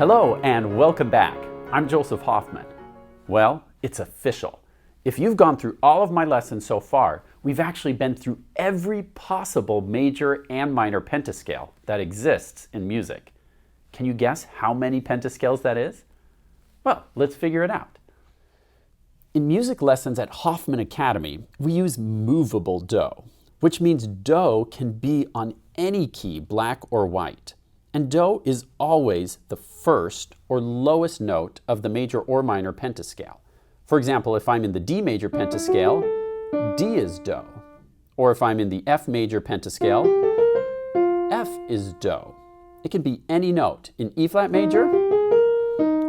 Hello and welcome back. I'm Joseph Hoffman. Well, it's official. If you've gone through all of my lessons so far, we've actually been through every possible major and minor pentascale that exists in music. Can you guess how many pentascales that is? Well, let's figure it out. In music lessons at Hoffman Academy, we use movable do, which means do can be on any key, black or white. And do is always the first or lowest note of the major or minor pentascale. For example, if I'm in the D major pentascale, D is do. Or if I'm in the F major pentascale, F is do. It can be any note. In E flat major,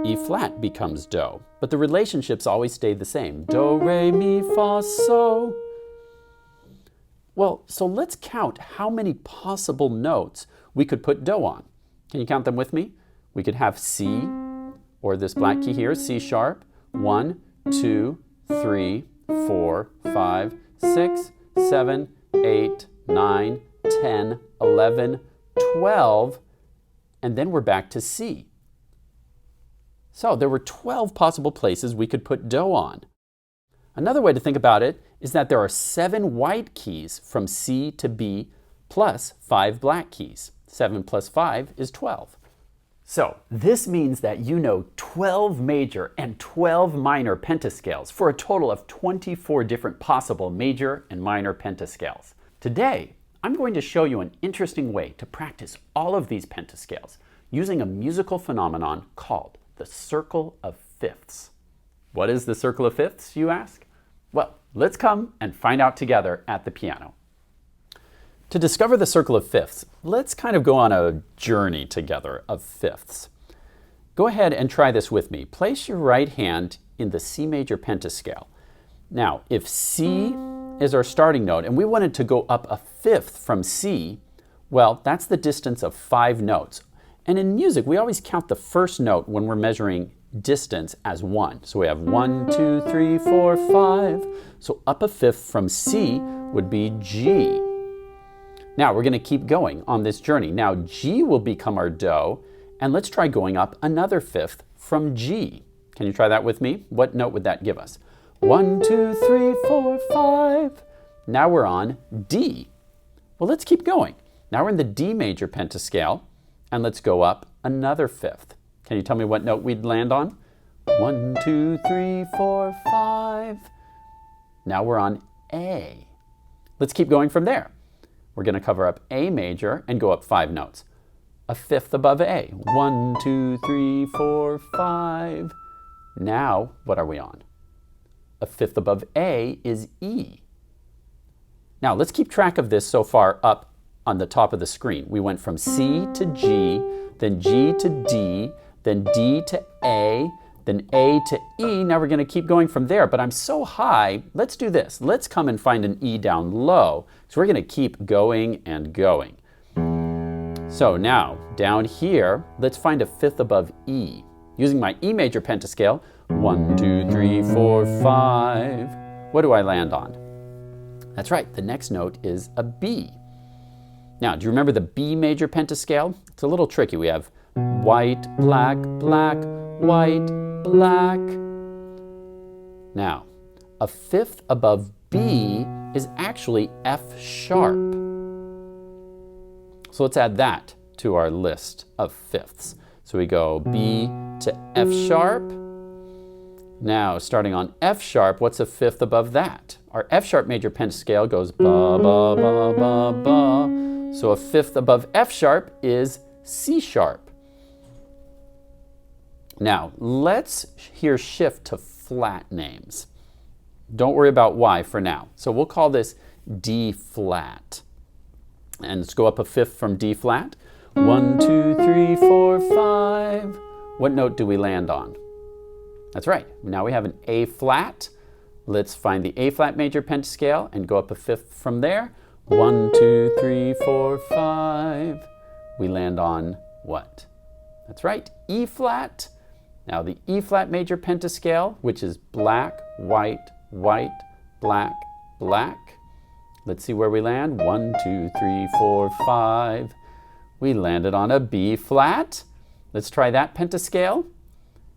E flat becomes do. But the relationships always stay the same. Do, re, mi, fa, so. Well, so let's count how many possible notes we could put do on. Can you count them with me? We could have C, or this black key here, C sharp, 1, 2, 3, 4, 5, 6, 7, 8, 9, 10, 11, 12, and then we're back to C. So there were 12 possible places we could put do on. Another way to think about it is that there are 7 white keys from C to B plus 5 black keys. 7 plus 5 is 12. So this means that you know 12 major and 12 minor pentascales for a total of 24 different possible major and minor pentascales. Today, I'm going to show you an interesting way to practice all of these pentascales using a musical phenomenon called the circle of fifths. What is the circle of fifths, you ask? Well, let's come and find out together at the piano. To discover the circle of fifths, let's kind of go on a journey together of fifths. Go ahead and try this with me. Place your right hand in the C major pentascale. Now, if C is our starting note and we wanted to go up a fifth from C, well, that's the distance of 5 notes. And in music, we always count the first note when we're measuring distance as 1. So we have 1, 2, 3, 4, 5. So up a fifth from C would be G. Now we're going to keep going on this journey. Now G will become our do, and let's try going up another fifth from G. Can you try that with me? What note would that give us? 1, 2, 3, 4, 5. Now we're on D. Well, let's keep going. Now we're in the D major pentascale, and let's go up another fifth. Can you tell me what note we'd land on? 1, 2, 3, 4, 5. Now we're on A. Let's keep going from there. We're going to cover up A major and go up 5 notes. A fifth above A. 1, 2, 3, 4, 5. Now, what are we on? A fifth above A is E. Now, let's keep track of this so far up on the top of the screen. We went from C to G, then G to D, then D to A, then A to E. Now we're going to keep going from there, but I'm so high, let's do this. Let's come and find an E down low. So we're going to keep going and going. So now, down here, let's find a fifth above E. Using my E major pentascale, 1, 2, 3, 4, 5. What do I land on? That's right, the next note is a B. Now, do you remember the B major pentascale? It's a little tricky. We have white, black, black, white, black. Now, a fifth above B is actually F sharp. So let's add that to our list of fifths. So we go B to F sharp. Now, starting on F sharp, what's a fifth above that? Our F sharp major pentascale goes ba, ba, ba, ba, ba. So a fifth above F sharp is C sharp. Now, let's here shift to flat names. Don't worry about Y for now. So we'll call this D flat. And let's go up a fifth from D flat. 1, 2, 3, 4, 5. What note do we land on? That's right. Now we have an A flat. Let's find the A flat major pentascale and go up a fifth from there. 1, 2, 3, 4, 5. We land on what? That's right, E flat. Now the E flat major pentascale, which is black, white, white, black, black. Let's see where we land. 1, 2, 3, 4, 5. We landed on a B flat. Let's try that pentascale.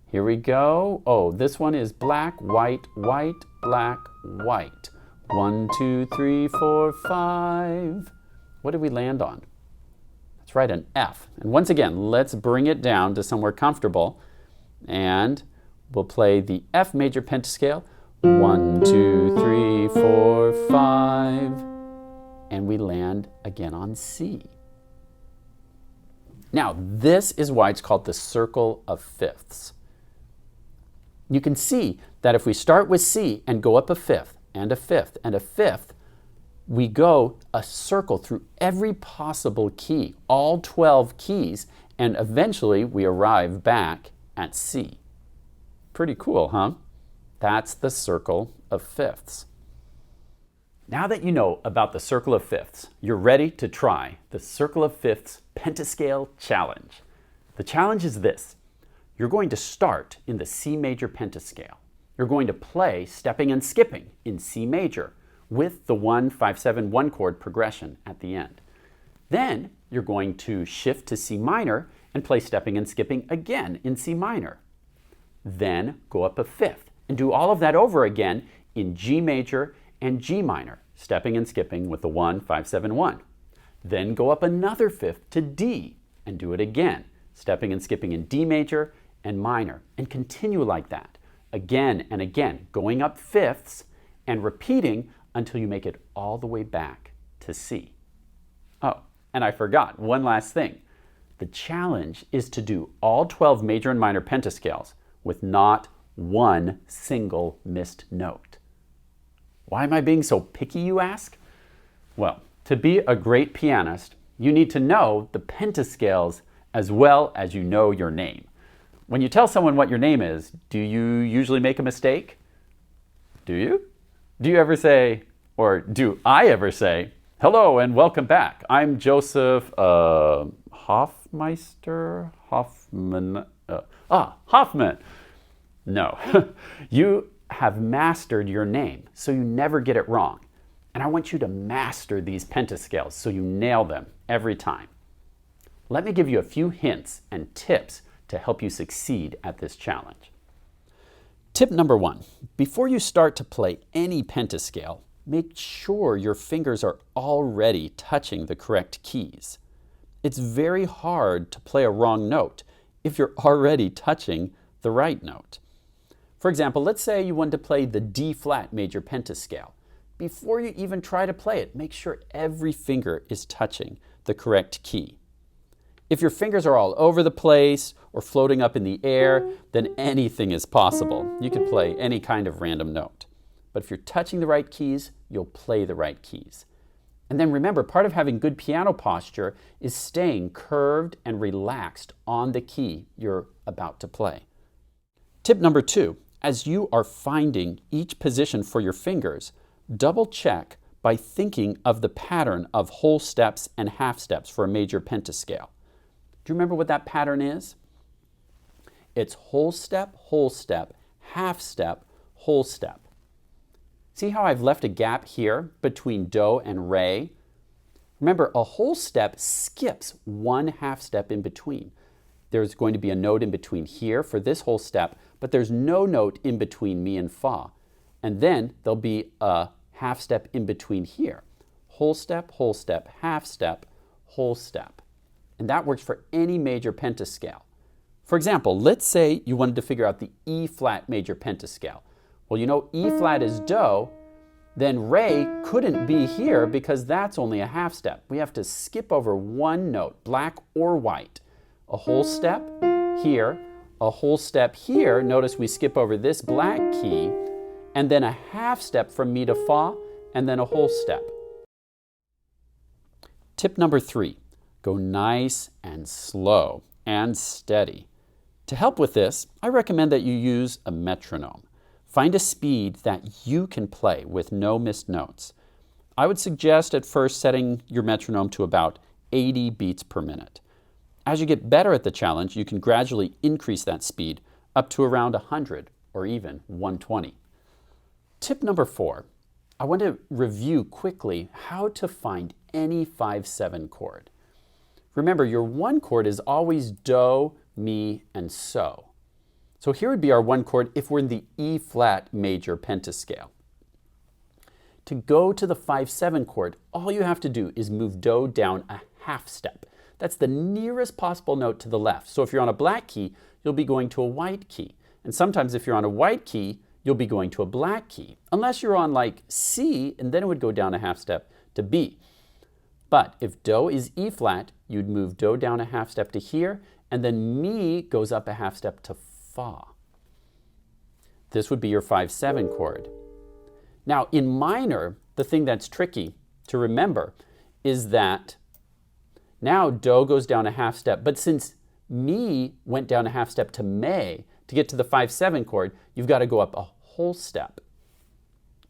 Here we go. Oh, this one is black, white, white, black, white. 1, 2, 3, 4, 5. What did we land on? That's right, an F. And once again, let's bring it down to somewhere comfortable. And we'll play the F major pentascale. 1, 2, 3, 4, 5. And we land again on C. Now, this is why it's called the circle of fifths. You can see that if we start with C and go up a fifth and a fifth and a fifth, we go a circle through every possible key, all 12 keys, and eventually we arrive back at C. Pretty cool, huh? That's the circle of fifths. Now that you know about the circle of fifths, you're ready to try the circle of fifths pentascale challenge. The challenge is this. You're going to start in the C major pentascale. You're going to play stepping and skipping in C major with the 1, 5, 7, 1 chord progression at the end. Then you're going to shift to C minor and play stepping and skipping again in C minor. Then go up a fifth and do all of that over again in G major and G minor, stepping and skipping with the 1, 5, 7, 1. Then go up another fifth to D and do it again, stepping and skipping in D major and minor, and continue like that, again and again, going up fifths and repeating until you make it all the way back to C. Oh, and I forgot one last thing. The challenge is to do all 12 major and minor pentascales with not one single missed note. Why am I being so picky, you ask? Well, to be a great pianist, you need to know the pentascales as well as you know your name. When you tell someone what your name is, do you usually make a mistake? Do you? Do you ever say, or do I ever say, hello and welcome back. I'm Joseph Hoffmeister? Hoffman? Hoffman. No. You have mastered your name, so you never get it wrong. And I want you to master these pentascales so you nail them every time. Let me give you a few hints and tips to help you succeed at this challenge. Tip number 1, before you start to play any pentascale, make sure your fingers are already touching the correct keys. It's very hard to play a wrong note if you're already touching the right note. For example, let's say you want to play the D flat major pentascale. Before you even try to play it, make sure every finger is touching the correct key. If your fingers are all over the place or floating up in the air, then anything is possible. You can play any kind of random note. But if you're touching the right keys, you'll play the right keys. And then remember, part of having good piano posture is staying curved and relaxed on the key you're about to play. Tip number 2, as you are finding each position for your fingers, double check by thinking of the pattern of whole steps and half steps for a major pentascale. Do you remember what that pattern is? It's whole step, half step, whole step. See how I've left a gap here between do and re? Remember, a whole step skips one half step in between. There's going to be a note in between here for this whole step, but there's no note in between mi and fa. And then there'll be a half step in between here. Whole step, half step, whole step. And that works for any major pentascale. For example, let's say you wanted to figure out the E flat major pentascale. Well, you know E flat is do, then re couldn't be here because that's only a half step. We have to skip over one note, black or white. A whole step here, a whole step here. Notice we skip over this black key, and then a half step from mi to fa, and then a whole step. Tip number 3. Go nice and slow and steady. To help with this, I recommend that you use a metronome. Find a speed that you can play with no missed notes. I would suggest at first setting your metronome to about 80 beats per minute. As you get better at the challenge, you can gradually increase that speed up to around 100 or even 120. Tip number 4. I want to review quickly how to find any 5/7 chord. Remember, your 1 chord is always do, mi, and so. So here would be our one chord if we're in the E flat major pentascale. To go to the 5/7 chord, all you have to do is move do down a half step. That's the nearest possible note to the left. So if you're on a black key, you'll be going to a white key. And sometimes if you're on a white key, you'll be going to a black key. Unless you're on like C, and then it would go down a half step to B. But if do is E flat, you'd move do down a half step to here, and then mi goes up a half step to fa. This would be your 5/7 chord. Now in minor, the thing that's tricky to remember is that now do goes down a half step, but since mi went down a half step to me, to get to the 5/7 chord, you've got to go up a whole step.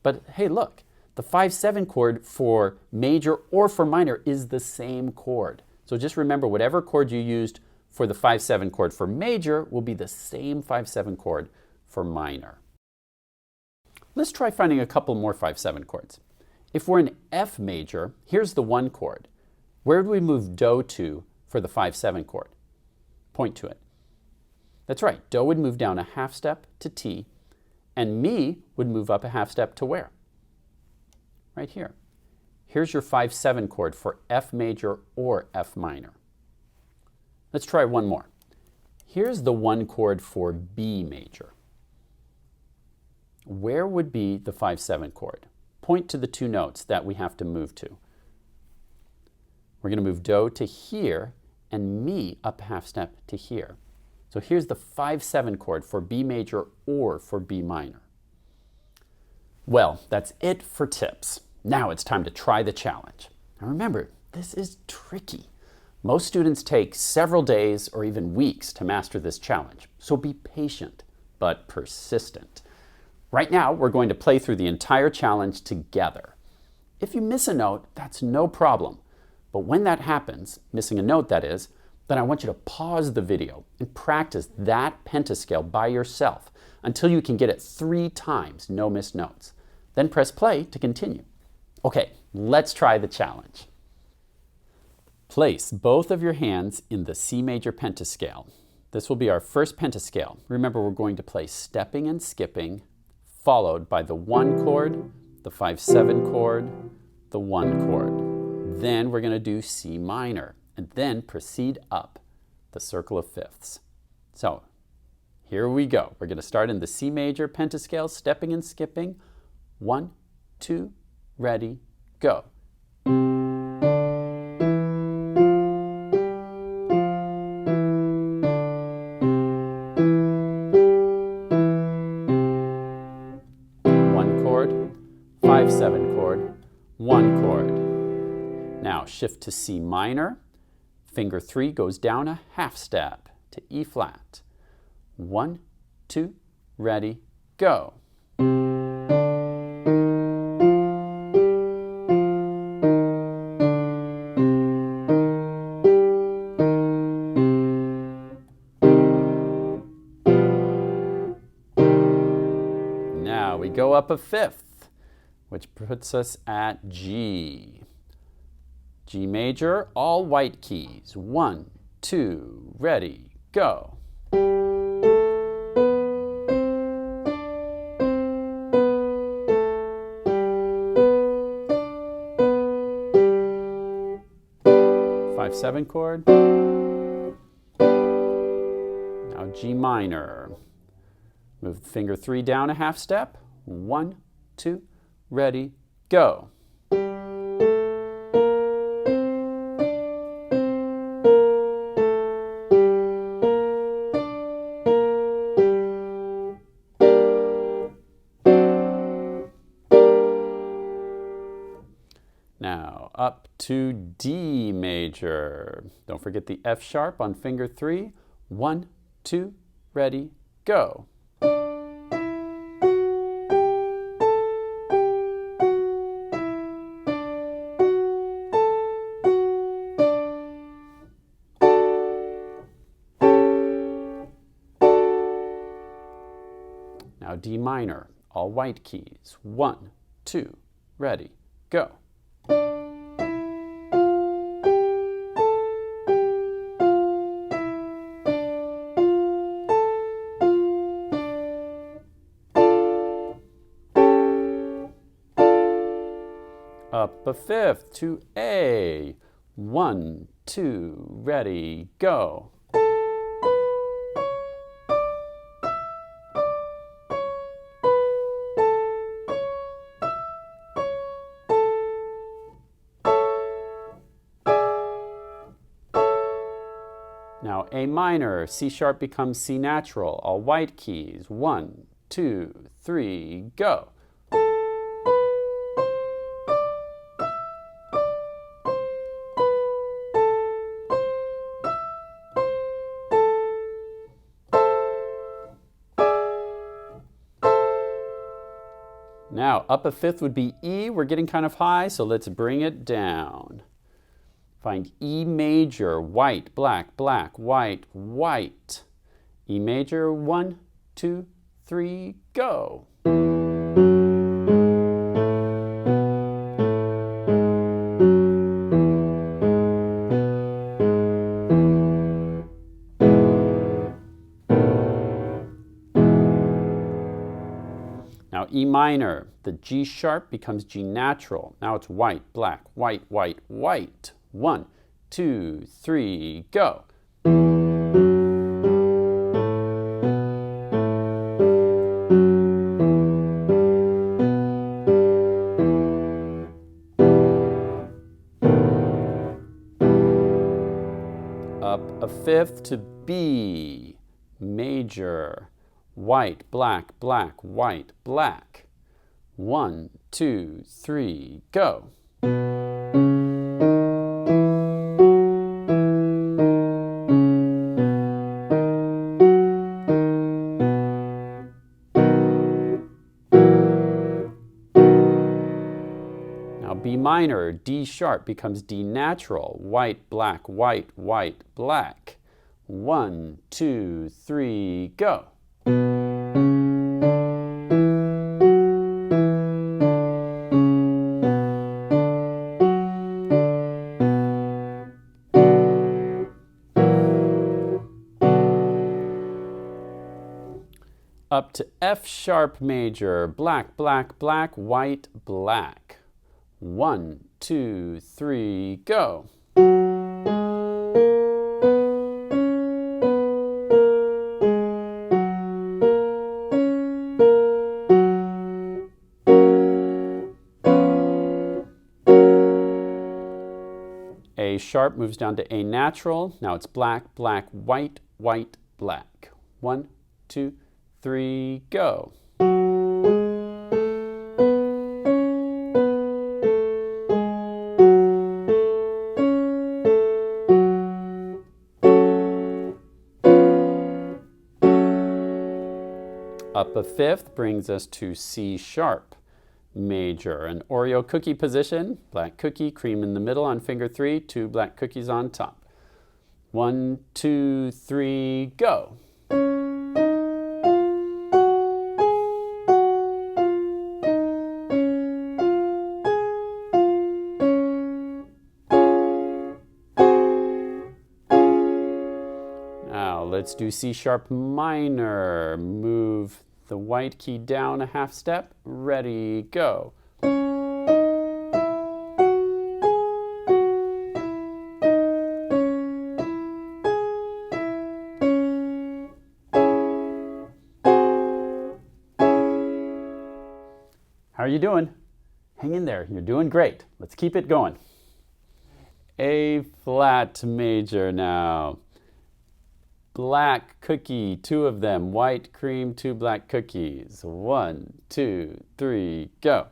But hey, look, the 5/7 chord for major or for minor is the same chord. So just remember, whatever chord you used for the 5/7 chord for major will be the same 5/7 chord for minor. Let's try finding a couple more 5/7 chords. If we're in F major, here's the one chord. Where do we move do to for the 5/7 chord? Point to it. That's right, do would move down a half step to T, and mi would move up a half step to where? Right here. Here's your 5/7 chord for F major or F minor. Let's try one more. Here's the one chord for B major. Where would be the 5/7 chord? Point to the two notes that we have to move to. We're going to move do to here and mi up a half step to here. So here's the 5/7 chord for B major or for B minor. Well, that's it for tips. Now it's time to try the challenge. Now remember, this is tricky. Most students take several days or even weeks to master this challenge, so be patient but persistent. Right now, we're going to play through the entire challenge together. If you miss a note, that's no problem. But when that happens, missing a note that is, then I want you to pause the video and practice that pentascale by yourself until you can get it 3 times, no missed notes. Then press play to continue. Okay, let's try the challenge. Place both of your hands in the C major pentascale. This will be our first pentascale. Remember, we're going to play stepping and skipping, followed by the 1 chord, the 5/7 chord, the 1 chord. Then we're going to do C minor, and then proceed up the circle of fifths. So here we go. We're going to start in the C major pentascale, stepping and skipping. 1, 2, ready, go. One chord, 5/7 chord, 1 chord. Now shift to C minor. Finger 3 goes down a half step to E flat. 1, 2, ready, go. Now we go up a fifth, which puts us at G. G major, all white keys. 1, 2, ready, go. Five/7 chord. Now G minor. Move finger 3 down a half step. 1, 2, ready, go. Now up to D major. Don't forget the F sharp on finger 3. 1, 2, ready, go. Now D minor, all white keys. 1, 2, ready, go. Up a fifth to A. 1, 2, ready, go. Now A minor, C sharp becomes C natural, all white keys. 1, 2, 3, go. Now, up a fifth would be E. We're getting kind of high, so let's bring it down. Find E major, white, black, black, white, white. E major, 1, 2, 3, go. Now E minor, the G sharp becomes G natural. Now it's white, black, white, white, white. 1, 2, 3, go. Up a fifth to B, major. White, black, black, white, black. 1, 2, 3, go. Now B minor, D sharp becomes D natural. White, black, white, white, black. 1, 2, 3, go. Up to F sharp major, black, black, black, white, black. 1, 2, 3, go. A sharp moves down to A natural. Now it's black, black, white, white, black. 1, 2, 3, go. Up a fifth brings us to C sharp major, an Oreo cookie position. Black cookie, cream in the middle on finger 3, 2 black cookies on top. 1, 2, 3, go. Now let's do C sharp minor. Move the white key down a half step. Ready, go. How are you doing? Hang in there. You're doing great. Let's keep it going. A flat major now. Black cookie, 2 of them. White cream, 2 black cookies. 1, 2, 3, go.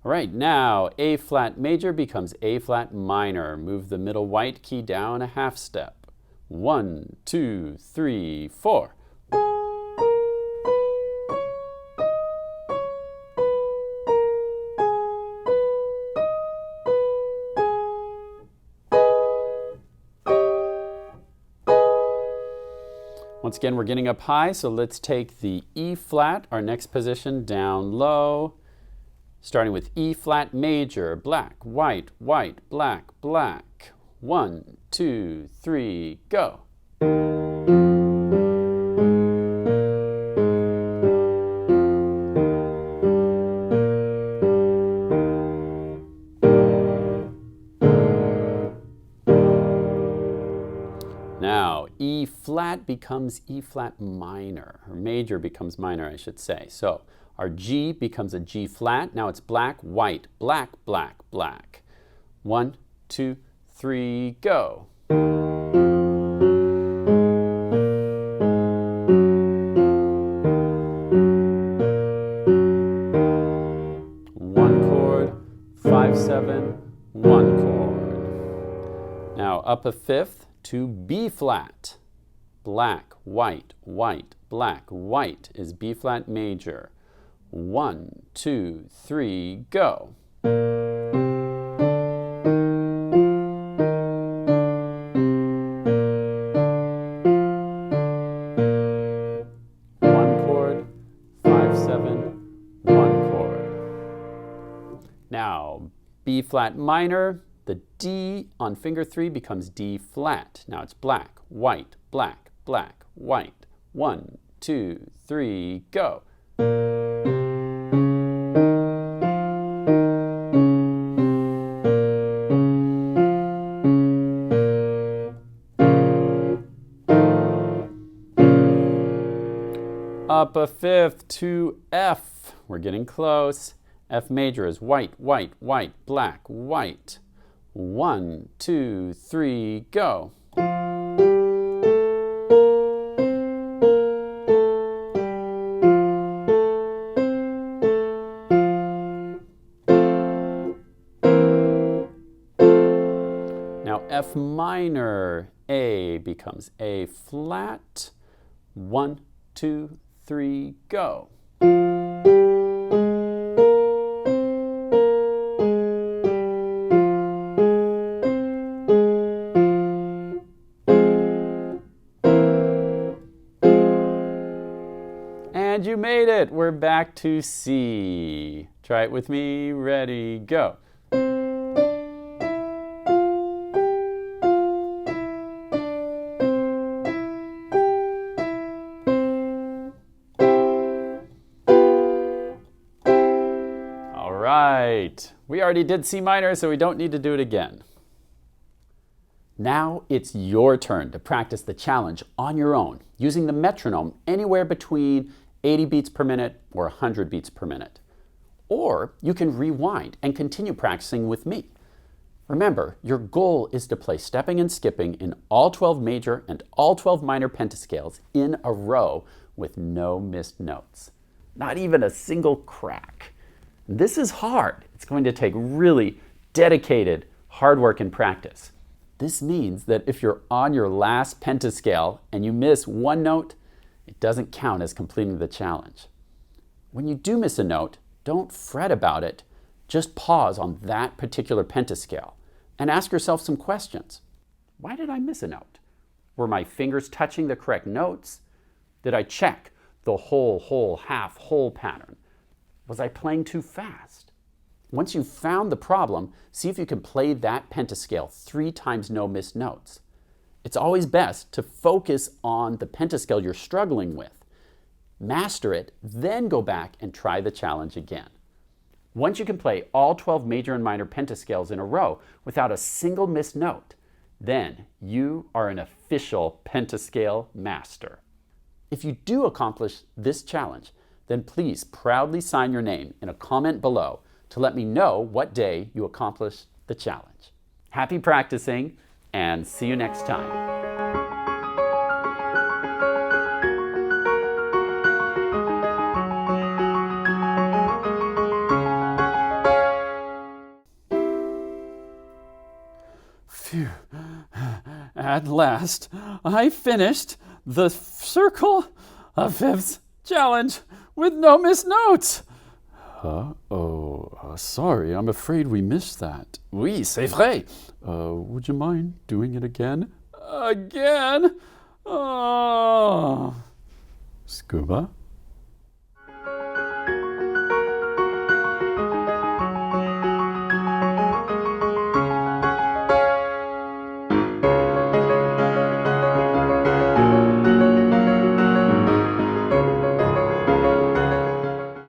All right, now A flat major becomes A flat minor. Move the middle white key down a half step. 1, 2, 3, 4. Once again, we're getting up high, so let's take the E flat, our next position, down low. Starting with E flat major, black, white, white, black, black. 1, 2, 3, go. Now, E flat becomes E flat minor, or major becomes minor, I should say. So our G becomes a G flat. Now it's black, white, black, black, black. 1, 2, 3, go. One chord, 5, 7, one chord. Now up a fifth to B flat. Black, white, white, black, white is B flat major. 1, 2, 3, go. One chord, 5, 7, one chord. Now, B flat minor, the D on finger 3 becomes D flat. Now it's black, white, black, black, white. 1, 2, 3, go. Up a fifth to F. We're getting close. F major is white, white, white, black, white. 1, 2, 3, go. Now F minor, A becomes A flat. 1, 2, 3, go. And you made it. We're back to C. Try it with me. Ready, go. All right. We already did C minor, so we don't need to do it again. Now it's your turn to practice the challenge on your own, using the metronome anywhere between 80 beats per minute or 100 beats per minute. Or you can rewind and continue practicing with me. Remember, your goal is to play stepping and skipping in all 12 major and all 12 minor pentascales in a row with no missed notes. Not even a single crack. This is hard. It's going to take really dedicated hard work and practice. This means that if you're on your last pentascale and you miss one note, it doesn't count as completing the challenge. When you do miss a note, don't fret about it. Just pause on that particular pentascale and ask yourself some questions. Why did I miss a note? Were my fingers touching the correct notes? Did I check the whole, whole, half, whole pattern? Was I playing too fast? Once you've found the problem, see if you can play that pentascale 3 times no missed notes. It's always best to focus on the pentascale you're struggling with. Master it, then go back and try the challenge again. Once you can play all 12 major and minor pentascales in a row without a single missed note, then you are an official pentascale master. If you do accomplish this challenge, then please proudly sign your name in a comment below to let me know what day you accomplished the challenge. Happy practicing, and see you next time. Phew. At last, I finished the circle of fifths challenge with no missed notes. Sorry, I'm afraid we missed that. Oui, c'est vrai. Would you mind doing it again? Again? Oh. Scuba?